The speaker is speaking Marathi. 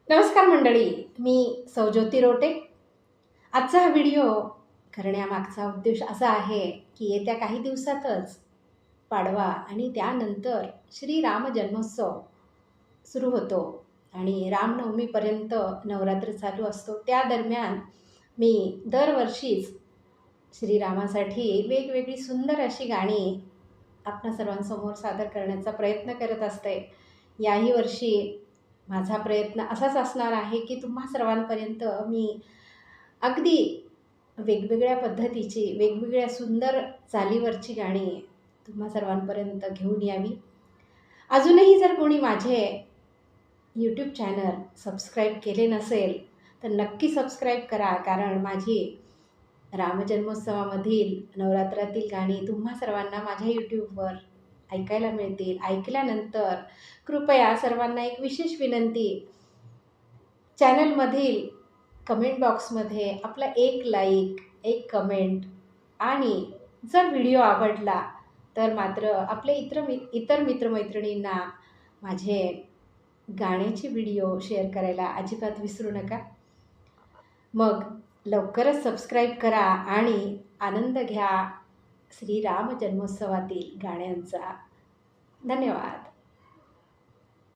नमस्कार मंडळी, मी सौज्योती रोटे. आजचा हा व्हिडिओ करण्यामागचा उद्देश असा आहे की येत्या काही दिवसातच पाडवा आणि त्यानंतर श्रीराम जन्मोत्सव सुरू होतो आणि रामनवमीपर्यंत नवरात्र चालू असतो. त्या दरम्यान मी दरवर्षीच श्रीरामासाठी वेगवेगळी सुंदर अशी गाणी आपणा सर्वांसमोर सादर करण्याचा प्रयत्न करत असते. याही वर्षी माझा प्रयत्न असाच असणार आहे की तुम्हा सर्वांपर्यंत मी अगदी वेगवेगळ्या पद्धतीची, वेगवेगळ्या सुंदर चालीवरची गाणी तुम्हा सर्वांपर्यंत घेऊन यावी. अजूनही जर कोणी माझे यूट्यूब चॅनल सबस्क्राईब केले नसेल तर नक्की सबस्क्राईब करा, कारण माझी रामजन्मोत्सवामधील नवरात्रातील गाणी तुम्हा सर्वांना माझ्या यूट्यूबवर ऐकायला मिळतील. ऐकल्यानंतर कृपया सर्वांना एक विशेष विनंती, चॅनलमधील कमेंट बॉक्समध्ये आपला एक लाईक, एक कमेंट आणि जर व्हिडिओ आवडला तर मात्र आपले इतर मित्रमैत्रिणींना माझे गाण्याचे व्हिडिओ शेअर करायला अजिबात विसरू नका. मग लवकरच सबस्क्राईब करा आणि आनंद घ्या श्रीराम जन्मोत्सवातील गाण्यांचा. धन्यवाद.